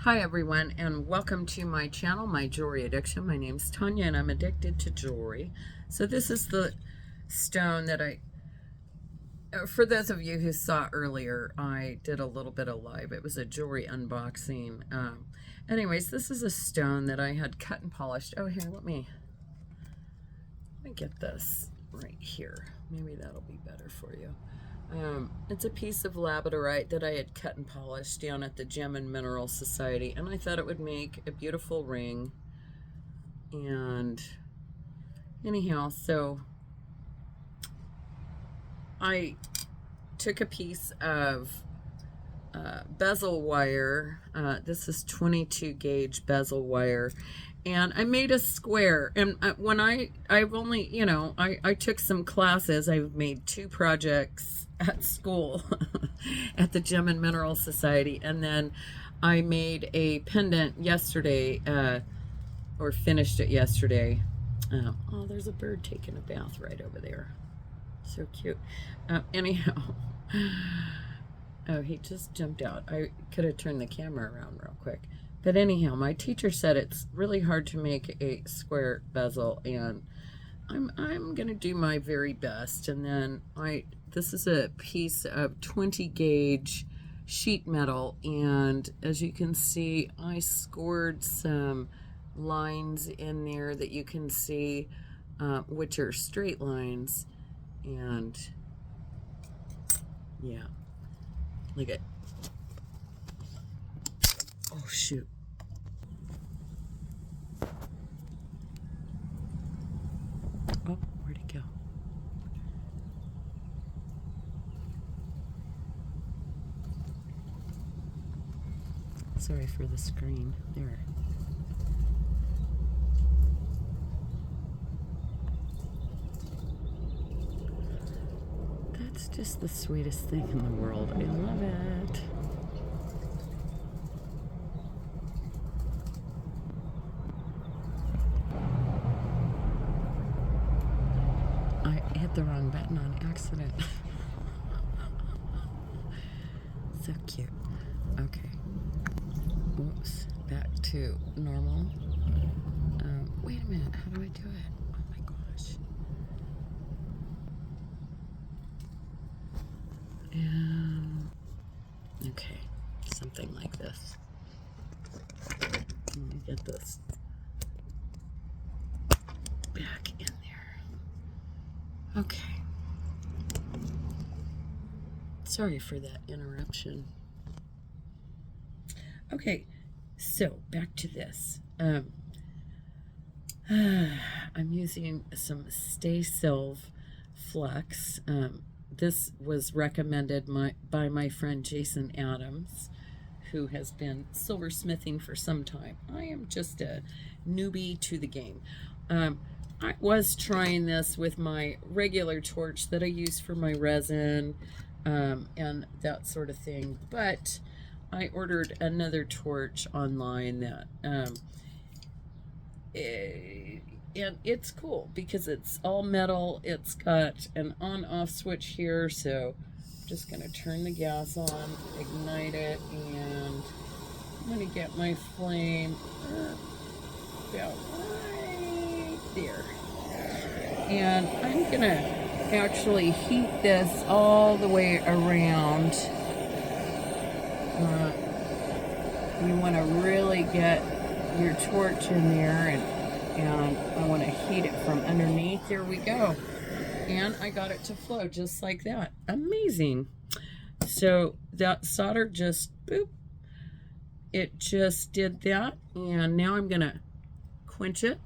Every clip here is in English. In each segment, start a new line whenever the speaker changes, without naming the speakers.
Hi everyone, and welcome to my channel, My Jewelry Addiction. My name's Tanya and I'm addicted to jewelry. So this is the stone that for those of you who saw earlier, I did a little bit of live. It was a jewelry unboxing. Anyways, this is a stone that I had cut and polished. Oh, here, let me get this right here. Maybe that'll be better for you. It's a piece of labradorite that I had cut and polished down at the Gem and Mineral Society, and I thought it would make a beautiful ring. And anyhow, so I took a piece of bezel wire. This is 22 gauge bezel wire, and I made a square. And when I've only, I took some classes. I've made 2 projects at school at the Gem and Mineral Society, and then I made a pendant yesterday, or finished it yesterday. Oh, there's a bird taking a bath right over there. So cute. Anyhow, oh, he just jumped out. I could have turned the camera around real quick. But anyhow, my teacher said it's really hard to make a square bezel, and I'm gonna do my very best. And then this is a piece of 20 gauge sheet metal, and as you can see, I scored some lines in there that you can see, which are straight lines. And yeah, look at, oh shoot. Oh, where'd it go? Sorry for the screen. There. That's just the sweetest thing in the world. I love it. I hit the wrong button on accident. So cute. Okay. Whoops. Back to normal. Wait a minute. How do I do it? Oh my gosh. And okay, something like this. Let me get this back in there. Okay. Sorry for that interruption. Okay, so back to this. I'm using some Stay Silv Flux. This was recommended by my friend Jason Adams, who has been silversmithing for some time. I am just a newbie to the game. I was trying this with my regular torch that I use for my resin and that sort of thing, but I ordered another torch online that and it's cool because it's all metal. It's got an on-off switch here, so I'm just gonna turn the gas on, ignite it, and I'm gonna get my flame about right there. And I'm gonna actually heat this all the way around. You want to really get your torch in there, and I want to heat it from underneath. There we go. And I got it to flow just like that. Amazing. So that solder just, boop, it just did that. And now I'm going to quench it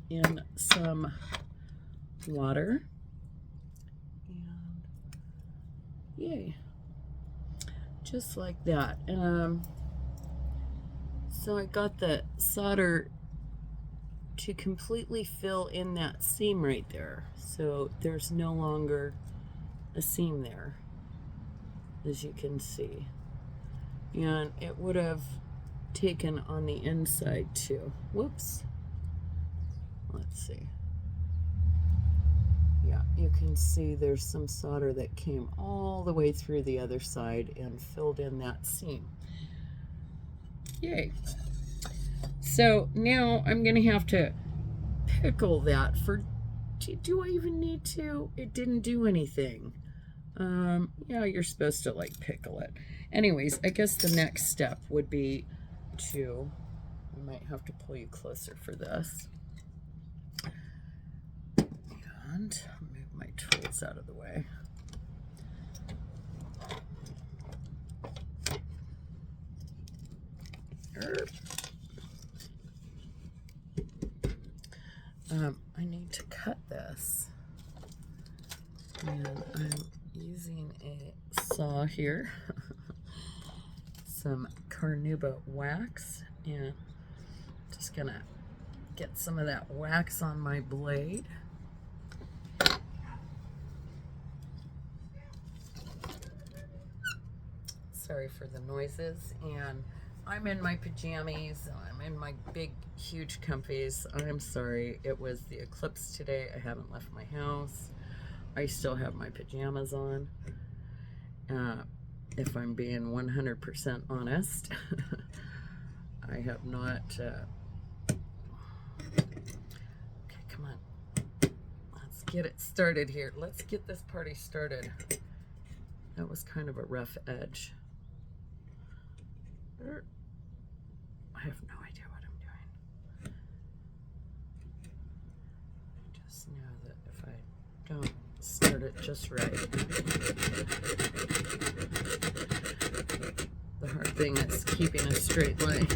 in some water. And yay. Just like that. So I got the solder to completely fill in that seam right there. So there's no longer a seam there, as you can see. And it would have taken on the inside too. Whoops. Let's see. Yeah, you can see there's some solder that came all the way through the other side and filled in that seam. Yay. So now I'm going to have to pickle that for, do I even need to? It didn't do anything. Yeah, you're supposed to like pickle it. Anyways, I guess the next step would be to, I might have to pull you closer for this. And move my tools out of the way. I need to cut this. And I'm using a saw here. Some Carnauba wax, and just gonna get some of that wax on my blade. Sorry for the noises. And I'm in my pajamas. I'm in my big, huge comfies. I'm sorry. It was the eclipse today. I haven't left my house. I still have my pajamas on. If I'm being 100% honest, I have not. Okay, come on. Let's get it started here. Let's get this party started. That was kind of a rough edge. I have no idea what I'm doing. I just know that if I don't start it just right. The hard thing is keeping a straight line.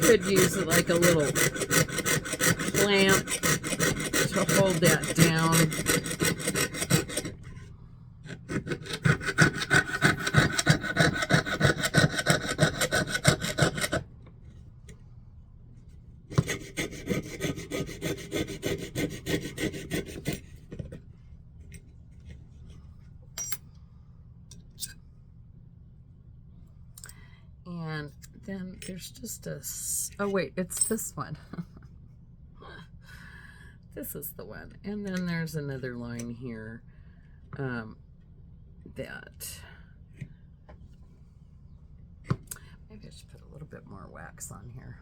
Could use like a little clamp to hold that down. And then there's just a, oh wait, it's this one. This is the one. And then there's another line here that, maybe I should put a little bit more wax on here.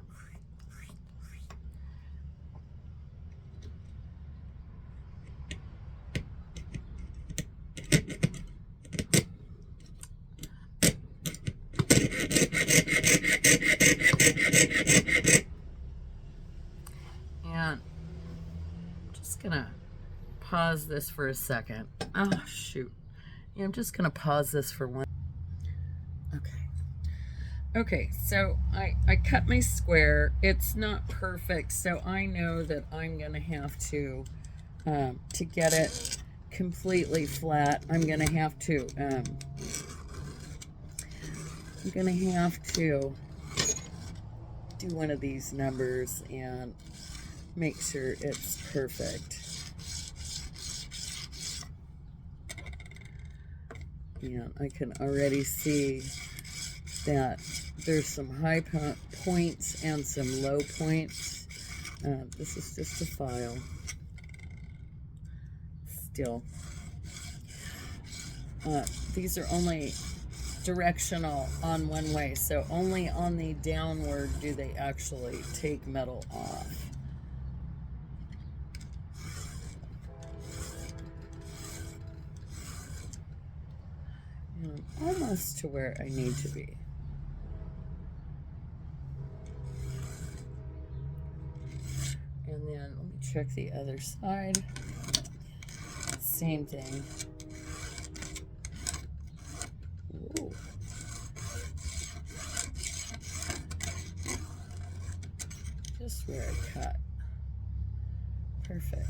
And I'm just gonna pause this for a second. Oh shoot. Yeah, I'm just gonna pause this for one. Okay, so I cut my square. It's not perfect, so I know that I'm gonna have to get it completely flat, I'm gonna have to do one of these numbers and make sure it's perfect. And I can already see that there's some high points and some low points. This is just a file. Still. These are only directional on one way, so only on the downward do they actually take metal off. And I'm almost to where I need to be. And then let me check the other side. Same thing. Ooh. Just where I cut. Perfect.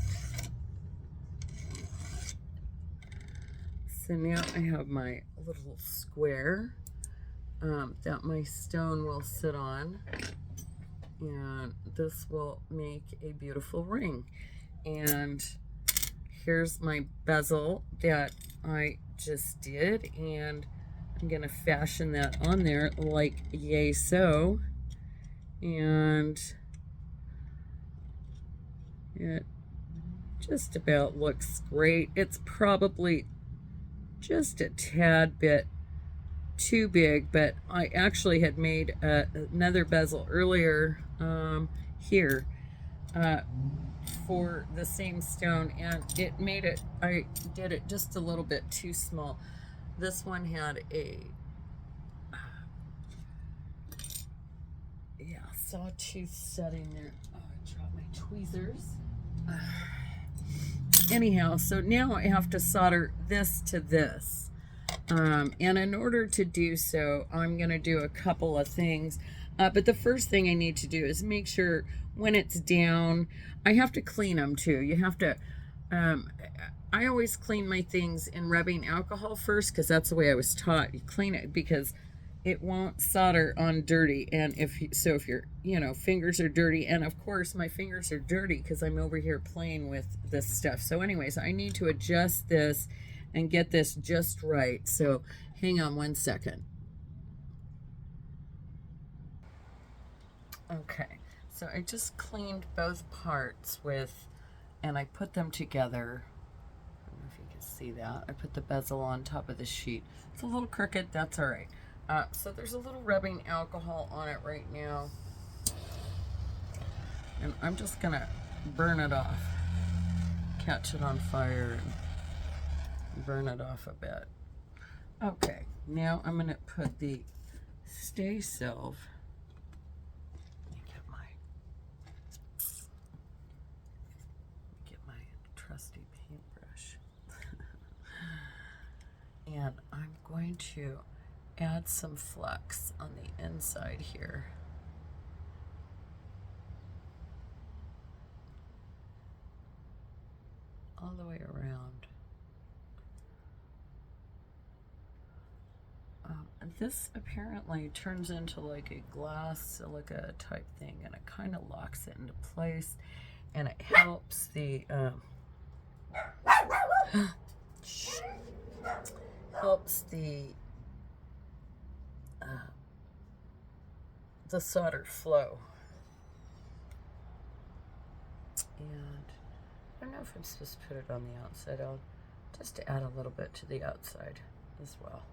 So now I have my little square, that my stone will sit on, and this will make a beautiful ring. And here's my bezel that I just did, and I'm gonna fashion that on there like yay so. And it just about looks great. It's probably just a tad bit too big, but I actually had made another bezel earlier here for the same stone, and it made it, I did it just a little bit too small. This one had a sawtooth setting there. Oh, I dropped my tweezers. Anyhow, so now I have to solder this to this. And in order to do so, I'm going to do a couple of things. But the first thing I need to do is make sure when it's down, I have to clean them too. You have to, I always clean my things in rubbing alcohol first, because that's the way I was taught. You clean it because it won't solder on dirty. And if your fingers are dirty, and of course my fingers are dirty because I'm over here playing with this stuff. So anyways, I need to adjust this and get this just right. So hang on one second. Okay, so I just cleaned both parts and I put them together. I don't know if you can see that. I put the bezel on top of the sheet. It's a little crooked, that's all right. So there's a little rubbing alcohol on it right now. And I'm just gonna burn it off. Catch it on fire and burn it off a bit. Okay, now I'm gonna put the Stay Silv. Let me get my trusty paintbrush. And I'm going to add some flux on the inside here. All the way around. And this apparently turns into like a glass silica type thing, and it kind of locks it into place, and it helps the solder flow. And I don't know if I'm supposed to put it on the outside. I'll just add a little bit to the outside as well.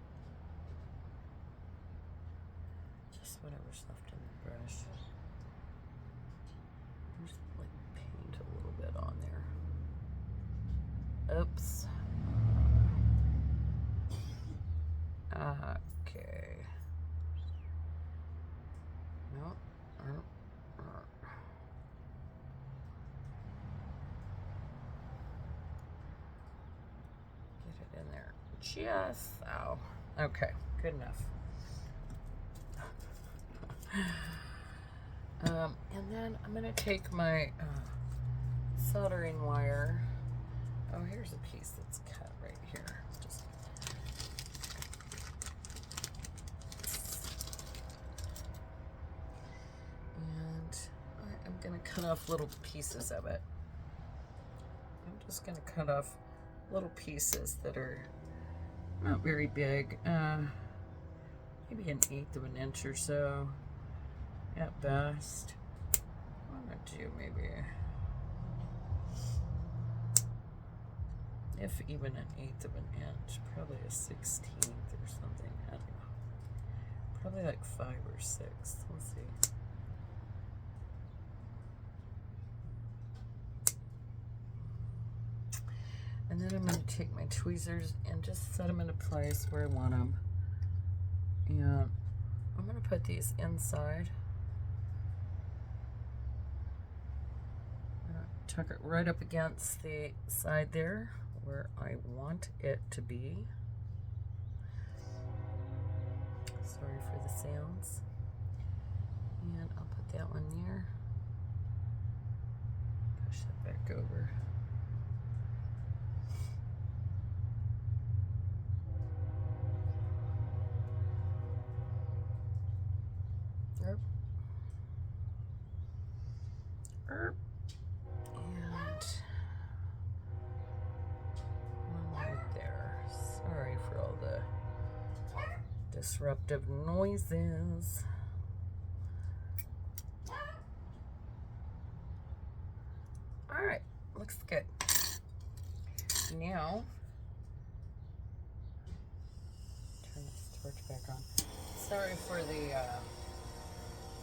Just whatever's left in the brush. Just like paint a little bit on there. Oops. Okay. No. Get it in there. Just so. Okay, good enough. And then I'm going to take my soldering wire. Oh, here's a piece that's cut right here. Just and I'm going to cut off little pieces of it. I'm just going to cut off little pieces that are not very big. Maybe 1/8 of an inch or so at best. I'm going to do maybe, if even 1/8 of an inch, probably a 16th or something. I don't know. Probably like 5 or 6. Let's see. And then I'm going to take my tweezers and just set them into place where I want them. And I'm going to put these inside. Tuck it right up against the side there where I want it to be. Sorry for the sounds. And I'll put that one there. Push that back over. disruptive noises. All right, looks good. Now, turn this torch back on. Sorry for the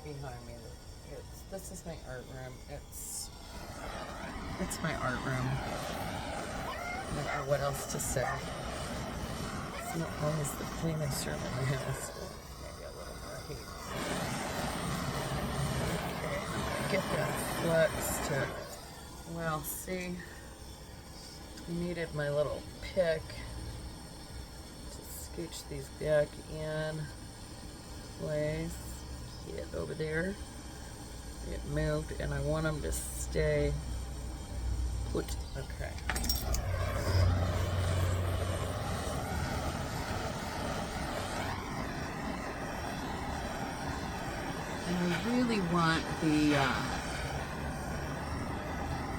behind me. This is my art room. It's my art room. I don't know what else to say. It's not always the cleanest room in the house. Maybe a little more heat. Okay, get that flux to, well, see, I needed my little pick to scooch these back in place. Get over there. It moved, and I want them to stay put. Okay. And I really want the,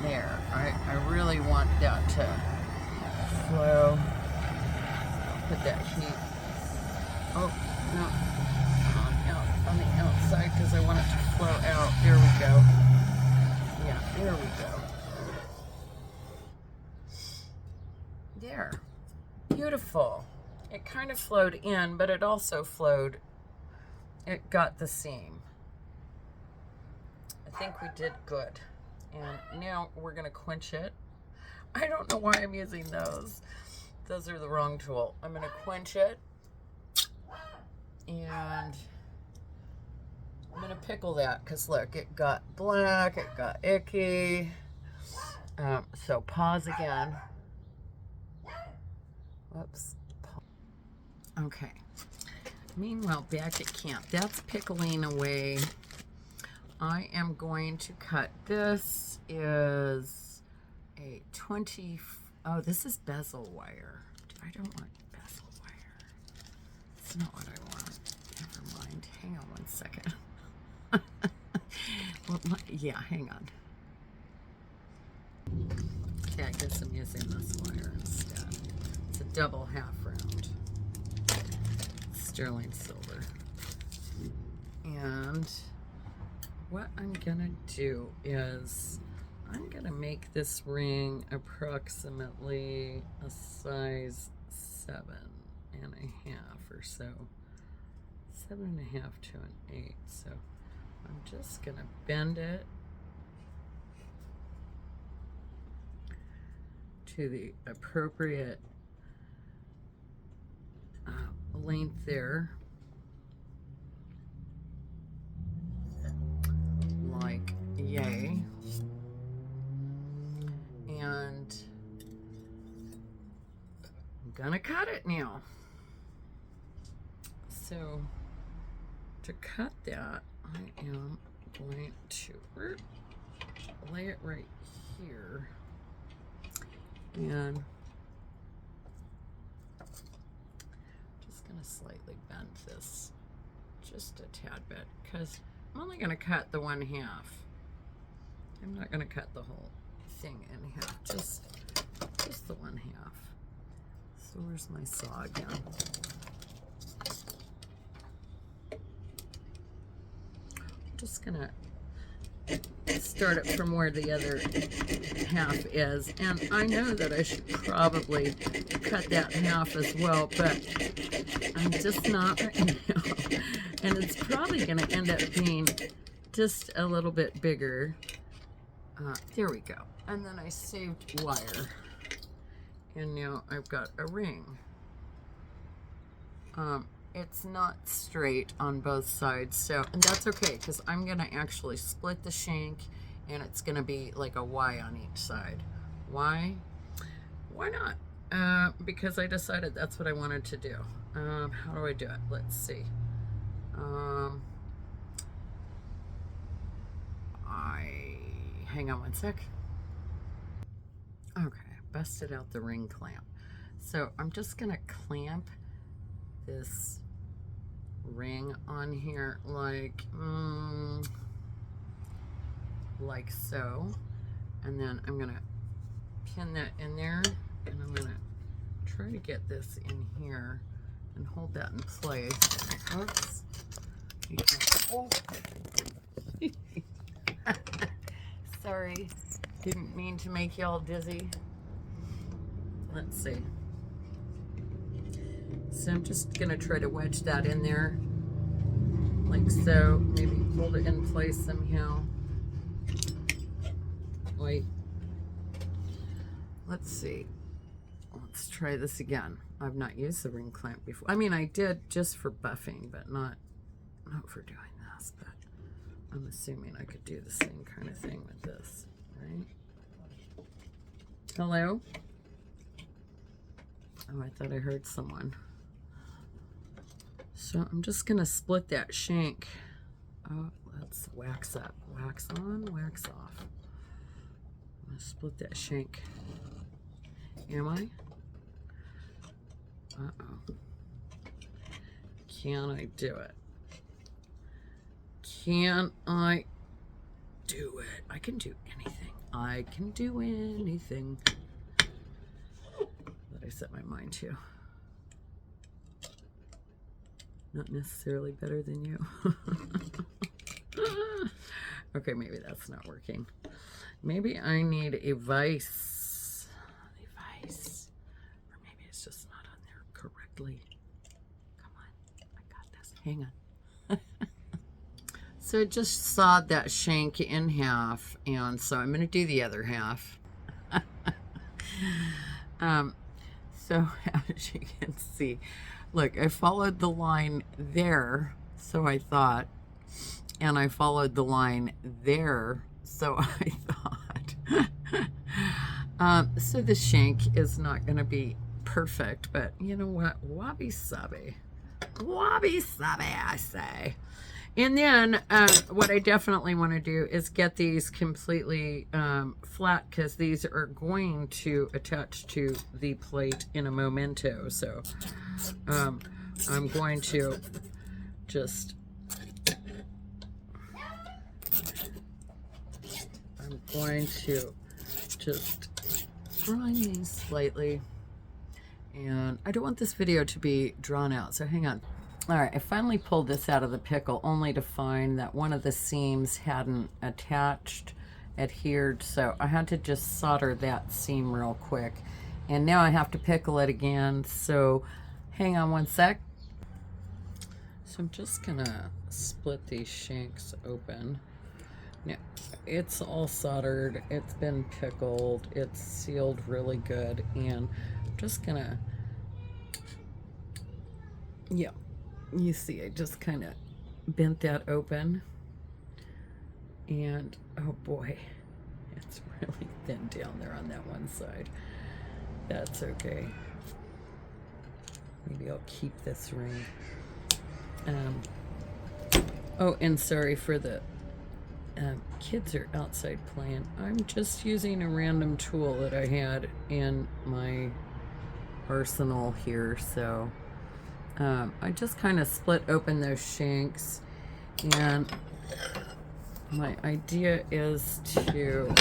there. I really want that to flow. I'll put that heat. Oh, no. On the outside, because I want it to flow out. There we go. Yeah, there we go. There. Beautiful. It kind of flowed in, but it also flowed. It got the seam. I think we did good. And now we're going to quench it. I don't know why I'm using those. Those are the wrong tool. I'm going to quench it. And I'm going to pickle that because look, it got black, it got icky. So pause again. Whoops. Okay. Meanwhile, back at camp, that's pickling away. I am going to cut. This is a 20, oh, this is bezel wire. I don't want bezel wire. It's not what I want. Never mind. Hang on one second. Well, yeah, hang on. Okay, I guess I'm using this wire instead. It's a double half round. Sterling silver. And what I'm gonna do is I'm gonna make this ring approximately a size 7.5 or so. 7.5 to an 8. So I'm just gonna bend it to the appropriate length there, like yay, and I'm gonna cut it now. So to cut that, I am going to lay it right here and just gonna slightly bend this just a tad bit because I'm only gonna cut the 1/2. I'm not gonna cut the whole thing in half, just the 1/2. So where's my saw again? I'm just gonna start it from where the other half is, and I know that I should probably cut that half as well, but I'm just not right now, and it's probably going to end up being just a little bit bigger. There we go. And then I saved wire, and now I've got a ring. It's not straight on both sides, so, and that's okay because I'm going to actually split the shank, and it's going to be like a Y on each side. Why? Why not? Because I decided that's what I wanted to do. How do I do it? Let's see. Hang on one sec. Okay, busted out the ring clamp. So I'm just going to clamp this ring on here like so, and then I'm gonna pin that in there, and I'm gonna try to get this in here and hold that in place. Oops. Oh. Sorry, didn't mean to make y'all dizzy. Let's see. So I'm just gonna try to wedge that in there, like so. Maybe hold it in place somehow. Wait. Let's see. Let's try this again. I've not used the ring clamp before. I mean, I did just for buffing, but not for doing this. But I'm assuming I could do the same kind of thing with this, right? Hello? Oh, I thought I heard someone. So I'm just gonna split that shank. Oh, let's wax up. Wax on, wax off. I'm gonna split that shank. Am I? Uh-oh. Can I do it? Can I do it? I can do anything. I can do anything that I set my mind to. Not necessarily better than you. Okay, maybe that's not working. Maybe I need a vise. A vise. Or maybe it's just not on there correctly. Come on. I got this. Hang on. So I just sawed that shank in half, and so I'm going to do the other half. So as you can see, look, I followed the line there, so I thought, and I followed the line there, so I thought. So the shank is not going to be perfect, but you know what? Wabi sabi. Wabi sabi, I say. And then what I definitely want to do is get these completely flat, because these are going to attach to the plate in a momento. So I'm going to just grind these slightly. And I don't want this video to be drawn out, so hang on. All right, I finally pulled this out of the pickle only to find that one of the seams hadn't adhered, so I had to just solder that seam real quick. And now I have to pickle it again, so hang on one sec. So I'm just gonna split these shanks open. Now, it's all soldered, it's been pickled, it's sealed really good, and I'm just gonna, yeah. You see, I just kind of bent that open, and oh boy, it's really thin down there on that one side. That's okay. Maybe I'll keep this ring. Oh, and sorry for the kids are outside playing. I'm just using a random tool that I had in my arsenal here, so I just kind of split open those shanks, and my idea is to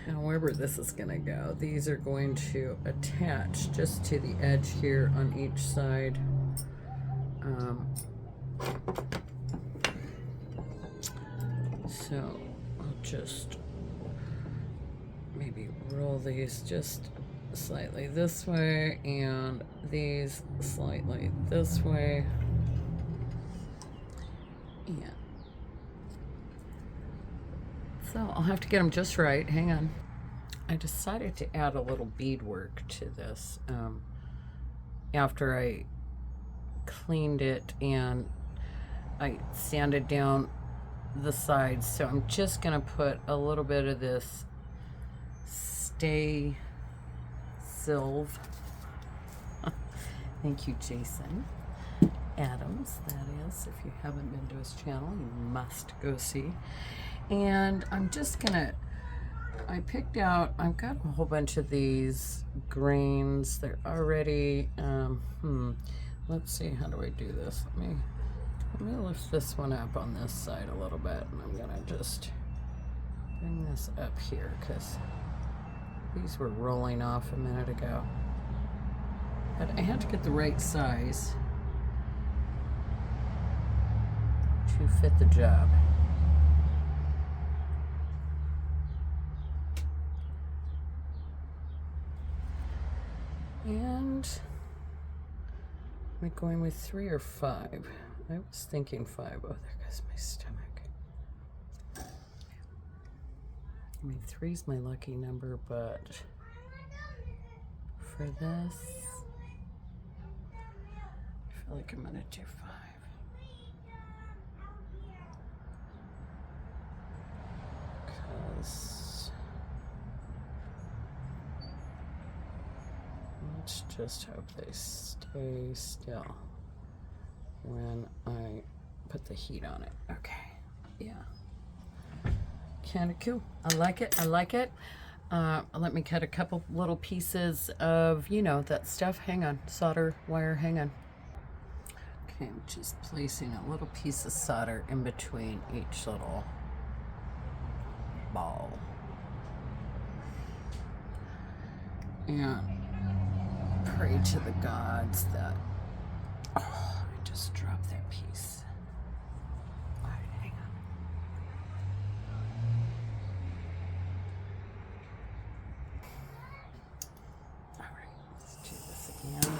however this is going to go, these are going to attach just to the edge here on each side. So I'll just maybe roll these just slightly this way and these slightly this way. Yeah. So I'll have to get them just right. Hang on. I decided to add a little beadwork to this after I cleaned it and I sanded down the sides. So I'm just going to put a little bit of this Stay Silv. Thank you, Jason Adams, that is. If you haven't been to his channel, you must go see. And I'm just gonna, I picked out, I've got a whole bunch of these grains. They're already, let's see, how do I do this? Let me lift this one up on this side a little bit, and I'm gonna just bring this up here because these were rolling off a minute ago. But I had to get the right size to fit the job. And am I going with 3 or 5? I was thinking 5. Oh, there goes my stomach. I mean, 3's my lucky number, but for this, I feel like I'm gonna do 5. Because let's just hope they stay still when I put the heat on it. Okay, yeah. Kind of cool. I like it. I like it. Let me cut a couple little pieces of, you know, that stuff. Hang on. Solder wire. Hang on. Okay, I'm just placing a little piece of solder in between each little ball. And pray to the gods that, oh, I just dropped that piece. All right, hang on. All right, let's do this again.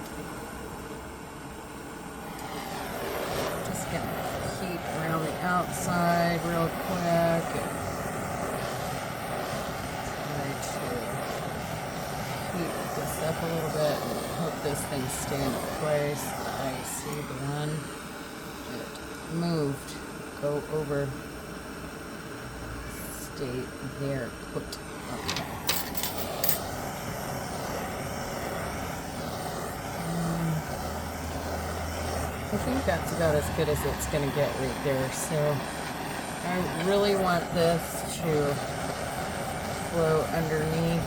Just gonna heat around the outside real quick. And heat this up a little bit and hope this thing stay in place. I see the one. It moved. Go over. Stay there. Put. Okay. I think that's about as good as it's going to get right there. So I really want this to flow underneath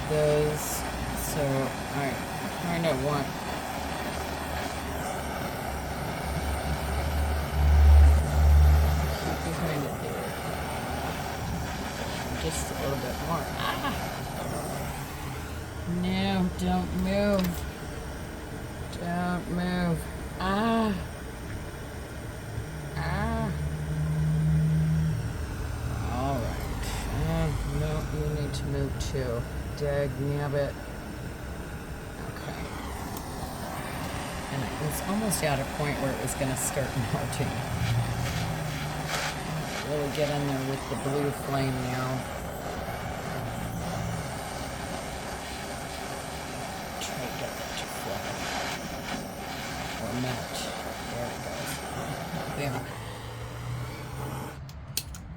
those, so I kind of want keep behind it there, just a little bit more. No, don't move, don't move. All right. No, you need to move too. Dag nabbit. Okay. And it was almost at a point where it was going to start melting. Really get in there with the blue flame now. Try to get that to flow. Or melt. There it goes.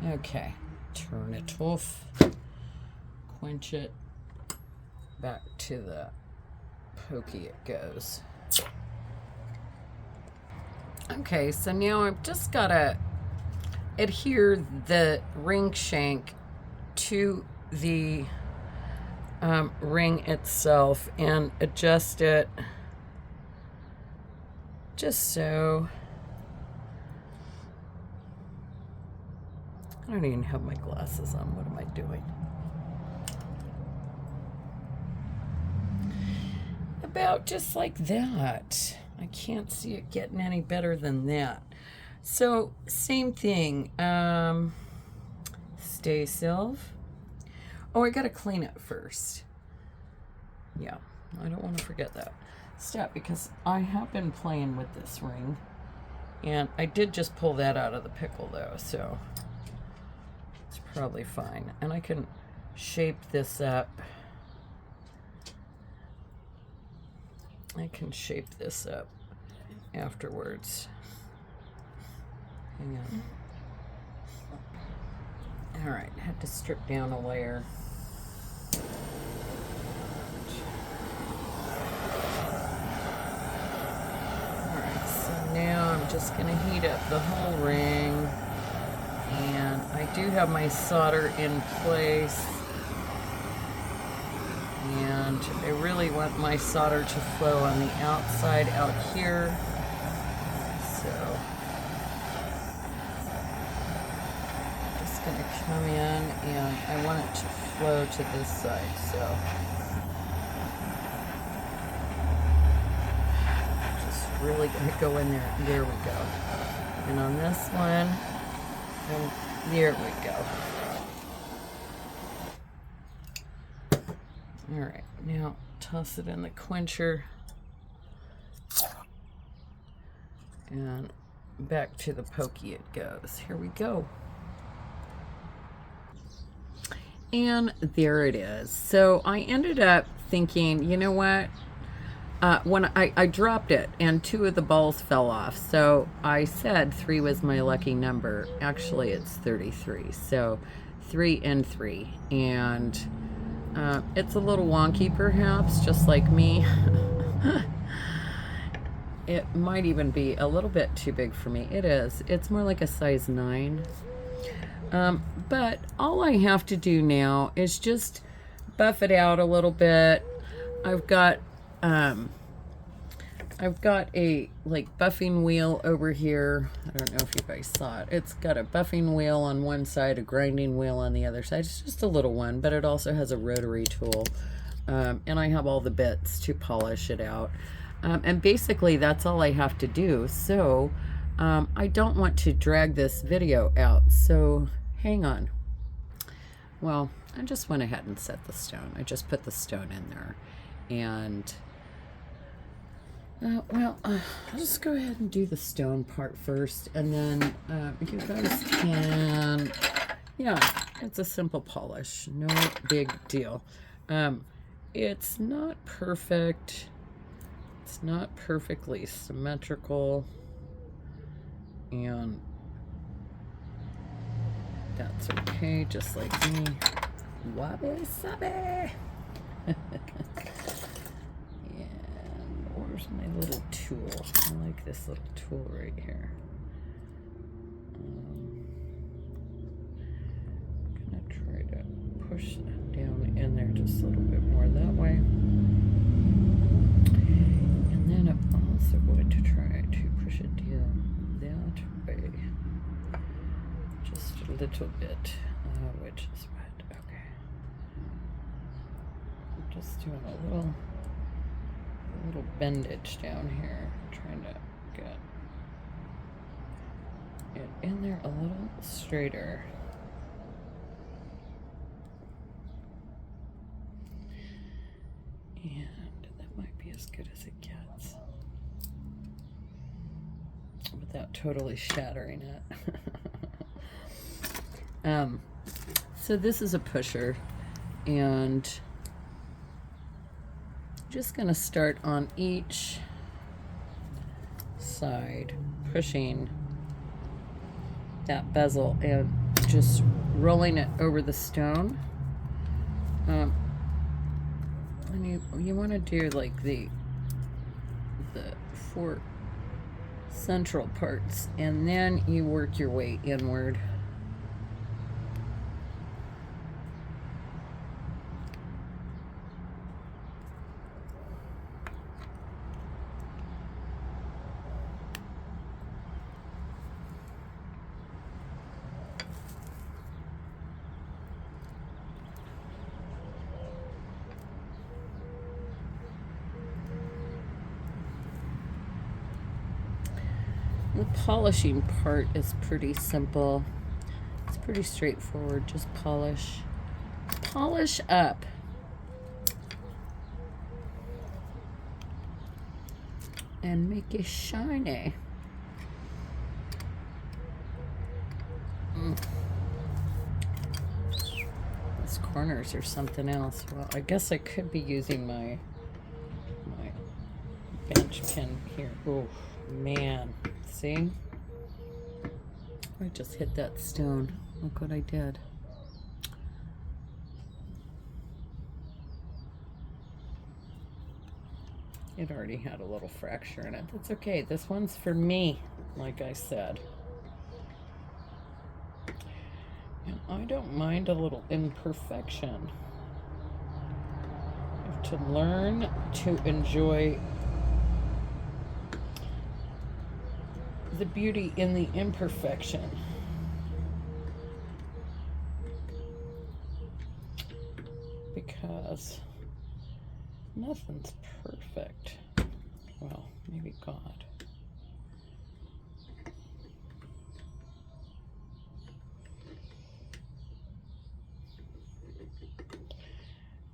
There. Okay. Turn it off. Quench it. Back to the pokey it goes. Okay, so now I've just got to adhere the ring shank to the ring itself and adjust it just so. I don't even have my glasses on. What am I doing? About just like that. I can't see it getting any better than that. So same thing. Stay silv. Oh, I gotta clean it first. Yeah, I don't want to forget that step because I have been playing with this ring and I did just pull that out of the pickle though, so it's probably fine. And I can shape this up. I can shape this up afterwards. Hang on. All right, had to strip down a layer. All right, so now I'm just gonna heat up the whole ring. And I do have my solder in place. And I really want my solder to flow on the outside out here. So just going to come in and I want it to flow to this side, so just really going to go in there. There we go. And on this one, and there we go. All right, now toss it in the quencher and back to the pokey it goes. Here we go. And there it is. So I ended up thinking, you know what? When I dropped it and 2 of the balls fell off. So I said 3 was my lucky number. Actually, it's 33. So 3 and 3. And it's a little wonky perhaps, just like me. It might even be a little bit too big for me. It is. It's more like a size 9. But all I have to do now is just buff it out a little bit. I've got a like buffing wheel over here. I don't know if you guys saw it. It's got a buffing wheel on one side, a grinding wheel on the other side. It's just a little one, but it also has a rotary tool. And I have all the bits to polish it out. And basically that's all I have to do. So I don't want to drag this video out. So hang on. Well, I just went ahead and set the stone. I just put the stone in there. And I'll just go ahead and do the stone part first, and then you guys can, yeah, it's a simple polish, no big deal. It's not perfect, it's not perfectly symmetrical, and that's okay, just like me. Wabi sabi. Where's my little tool? I like this little tool right here. I'm gonna try to push that down in there just a little bit more that way. And then I'm also going to try to push it down that way. Just a little bit, which is what, okay. I'm just doing a little bendage down here, trying to get it in there a little straighter. And that might be as good as it gets without totally shattering it. So this is a pusher, and just going to start on each side, pushing that bezel and just rolling it over the stone. And you want to do like the 4 central parts, and then you work your way inward. The polishing part is pretty simple. It's pretty straightforward. Just polish up. And make it shiny. These corners are something else. Well, I guess I could be using my bench pin here. Oh, man. See? I just hit that stone. Look what I did. It already had a little fracture in it. That's okay. This one's for me, like I said. And I don't mind a little imperfection. I have to learn to enjoy the beauty in the imperfection. because nothing's perfect. Well, maybe God.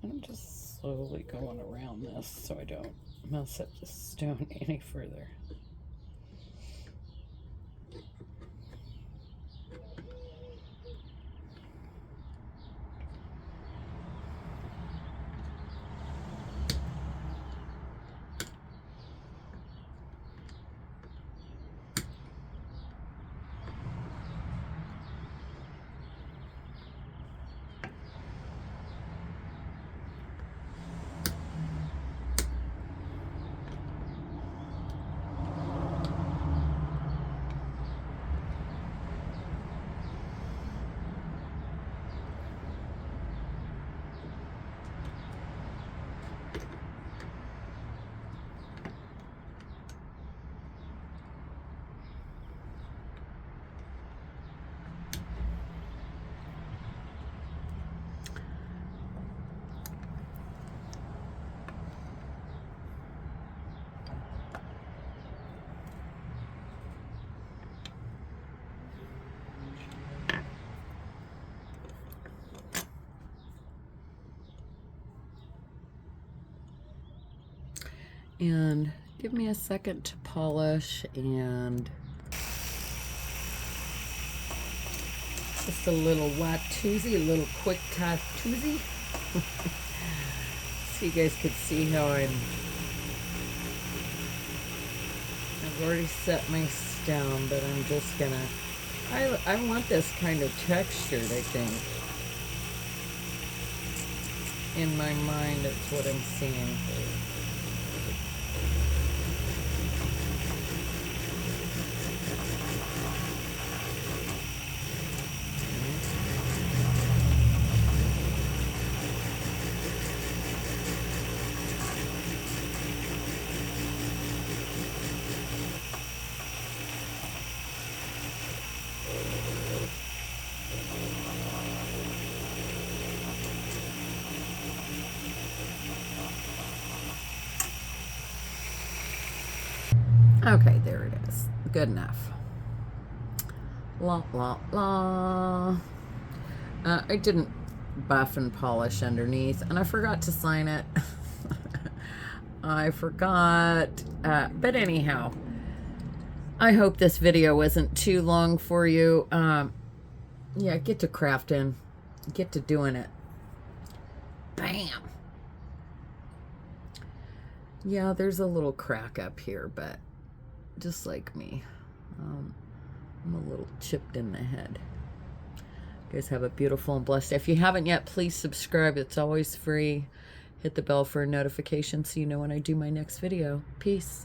I'm just slowly going around this so I don't mess up the stone any further. And give me a second to polish, and just a little Watusi, a little quick Tatusi. So you guys could see how I've already set my stone, but I'm just gonna, I want this kind of textured, I think. In my mind, it's what I'm seeing. Okay, there it is. Good enough. La, la, la. I didn't buff and polish underneath, and I forgot to sign it. I forgot. But anyhow, I hope this video wasn't too long for you. Yeah, get to crafting. Get to doing it. Bam! Yeah, there's a little crack up here, but just like me, I'm a little chipped in the head. You guys have a beautiful and blessed day. If you haven't yet, please subscribe. It's always free. Hit the bell for a notification so you know when I do my next video. Peace.